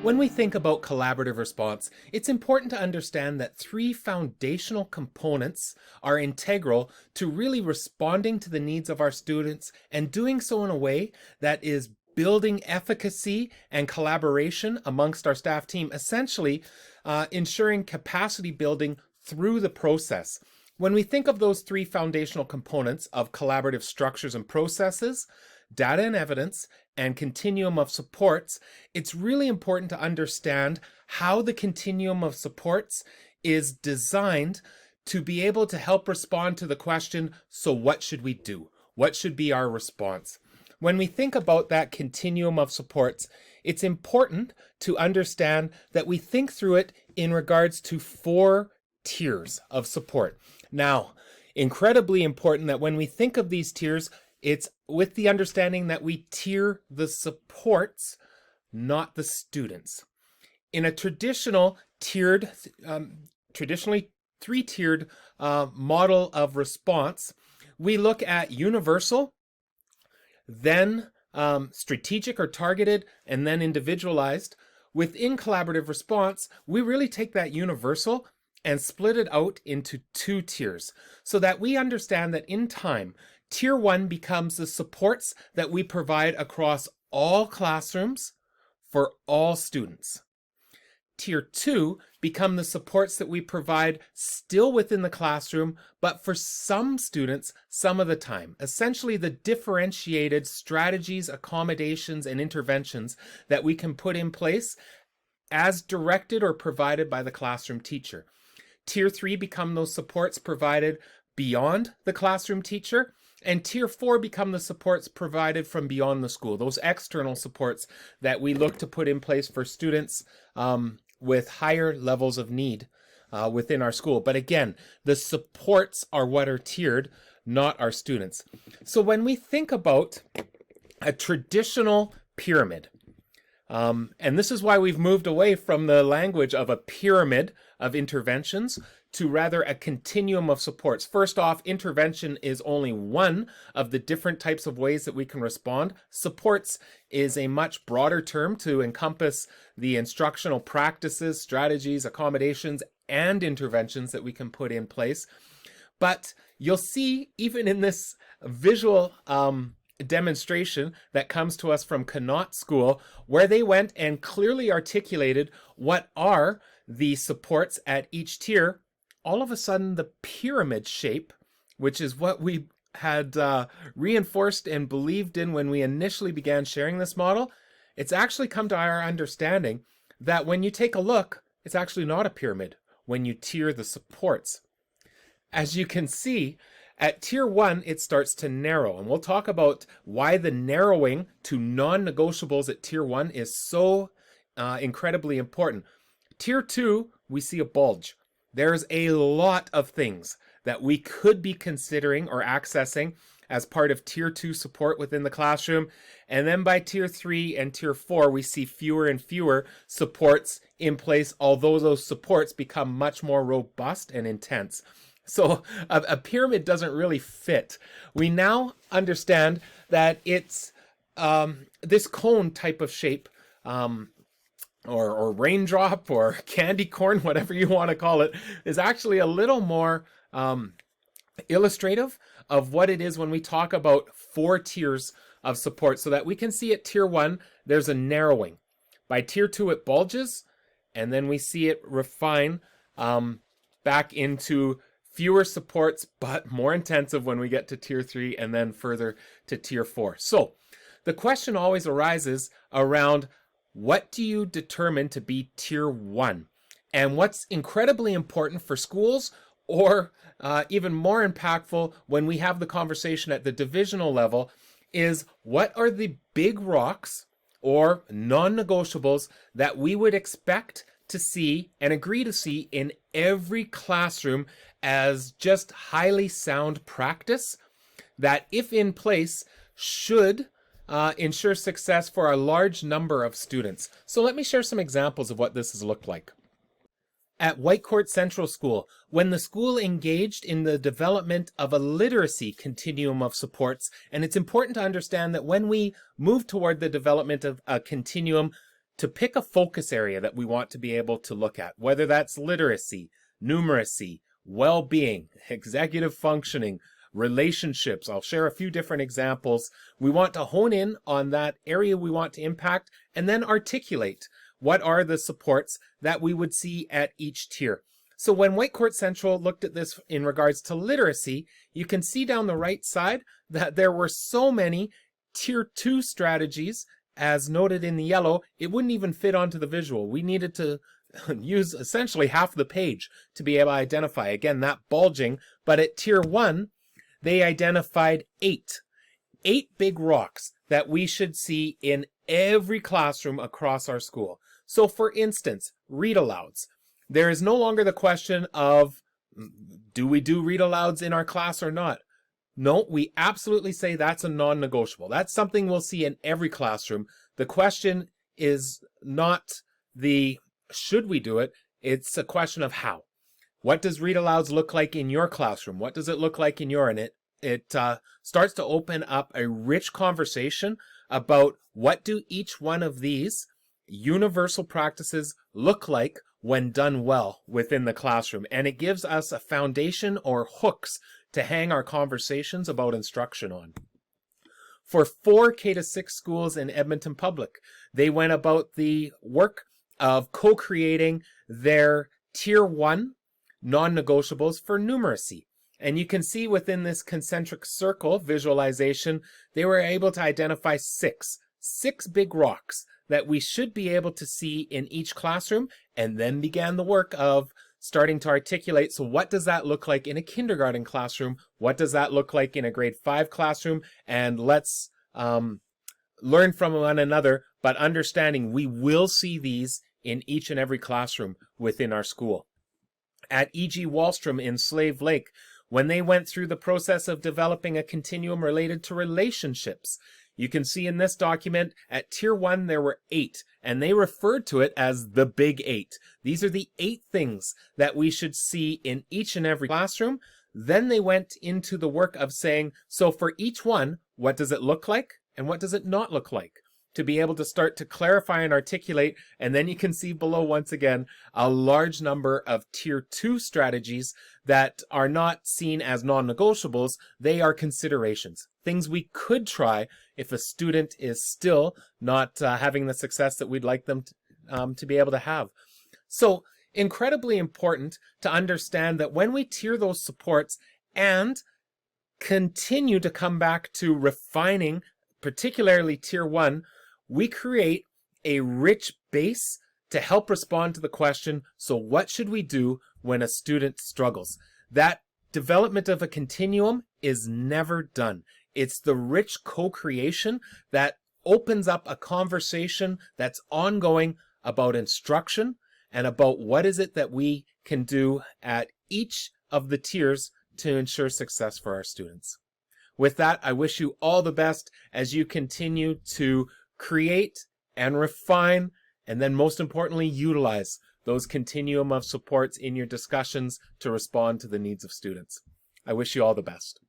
When we think about collaborative response, it's important to understand that three foundational components are integral to really responding to the needs of our students and doing so in a way that is building efficacy and collaboration amongst our staff team, essentially ensuring capacity building through the process. When we think of those three foundational components of collaborative structures and processes, data and evidence, and continuum of supports, it's really important to understand how the continuum of supports is designed to be able to help respond to the question, so what should we do? What should be our response? When we think about that continuum of supports, it's important to understand that we think through it in regards to 4 tiers of support. Now, incredibly important that when we think of these tiers, it's with the understanding that we tier the supports, not the students. In a traditionally 3-tiered model of response, we look at universal, then strategic or targeted, and then individualized. Within collaborative response, we really take that universal and split it out into 2 tiers so that we understand that in time, Tier 1 becomes the supports that we provide across all classrooms for all students. Tier 2 become the supports that we provide still within the classroom, but for some students, some of the time. Essentially, the differentiated strategies, accommodations, and interventions that we can put in place as directed or provided by the classroom teacher. Tier 3 become those supports provided beyond the classroom teacher, and Tier 4 become the supports provided from beyond the school, those external supports that we look to put in place for students with higher levels of need within our school. But again, the supports are what are tiered, not our students. So when we think about a traditional pyramid, and this is why we've moved away from the language of a pyramid of interventions to rather a continuum of supports. First off, intervention is only one of the different types of ways that we can respond. Supports is a much broader term to encompass the instructional practices, strategies, accommodations, and interventions that we can put in place. But you'll see, even in this visual demonstration that comes to us from Connaught School, where they went and clearly articulated what are the supports at each tier, all of a sudden the pyramid shape, which is what we had reinforced and believed in when we initially began sharing this model, it's actually come to our understanding that when you take a look, it's actually not a pyramid when you tier the supports. As you can see, at Tier 1, it starts to narrow, and we'll talk about why the narrowing to non-negotiables at Tier 1 is so incredibly important. Tier 2, we see a bulge. There's a lot of things that we could be considering or accessing as part of Tier 2 support within the classroom. And then by Tier 3 and Tier 4, we see fewer and fewer supports in place, although those supports become much more robust and intense. So a pyramid doesn't really fit. We now understand that it's this cone type of shape, or raindrop or candy corn, whatever you want to call it, is actually a little more illustrative of what it is when we talk about 4 tiers of support, so that we can see at Tier 1, there's a narrowing. By Tier 2, it bulges, and then we see it refine back into fewer supports, but more intensive when we get to Tier 3 and then further to Tier 4. So the question always arises around, what do you determine to be Tier 1? And what's incredibly important for schools, or even more impactful when we have the conversation at the divisional level, is what are the big rocks or non-negotiables that we would expect to see and agree to see in every classroom as just highly sound practice that, if in place, should ensure success for a large number of students. So let me share some examples of what this has looked like. At Whitecourt Central School, when the school engaged in the development of a literacy continuum of supports, and it's important to understand that when we move toward the development of a continuum, to pick a focus area that we want to be able to look at, whether that's literacy, numeracy, well-being, executive functioning, relationships. I'll share a few different examples. We want to hone in on that area we want to impact and then articulate what are the supports that we would see at each tier. So when Whitecourt Central looked at this in regards to literacy, you can see down the right side that there were so many tier 2 strategies, as noted in the yellow, it wouldn't even fit onto the visual. We needed to use essentially half the page to be able to identify, again, that bulging. But at tier 1, they identified 8 big rocks that we should see in every classroom across our school. So for instance, read alouds. There is no longer the question of, do we do read alouds in our class or not? No, we absolutely say that's a non-negotiable. That's something we'll see in every classroom. The question is not the should we do it, it's a question of how. What does read alouds look like in your classroom? What does it look like in your? And it starts to open up a rich conversation about what do each one of these universal practices look like when done well within the classroom. And it gives us a foundation or hooks to hang our conversations about instruction on. For 4 K-6 schools in Edmonton Public, they went about the work of co-creating their Tier 1 non-negotiables for numeracy. And you can see within this concentric circle visualization, they were able to identify six big rocks that we should be able to see in each classroom, and then began the work of starting to articulate, so what does that look like in a kindergarten classroom? What does that look like in a grade 5 classroom? And let's learn from one another, but understanding we will see these in each and every classroom within our school. At E.G. Wallstrom in Slave Lake, when they went through the process of developing a continuum related to relationships, you can see in this document at Tier 1 there were 8, and they referred to it as the Big 8. These are the 8 things that we should see in each and every classroom. Then they went into the work of saying, so for each one, what does it look like and what does it not look like? To be able to start to clarify and articulate, and then you can see below once again a large number of Tier 2 strategies that are not seen as non-negotiables. They are considerations, things we could try if a student is still not having the success that we'd like them to be able to have. So incredibly important to understand that when we tier those supports and continue to come back to refining, particularly Tier 1, we create a rich base to help respond to the question, so what should we do when a student struggles? That development of a continuum is never done. It's the rich co-creation that opens up a conversation that's ongoing about instruction and about what is it that we can do at each of the tiers to ensure success for our students. With that, I wish you all the best as you continue to create and refine, and then most importantly, utilize those continuum of supports in your discussions to respond to the needs of students. I wish you all the best.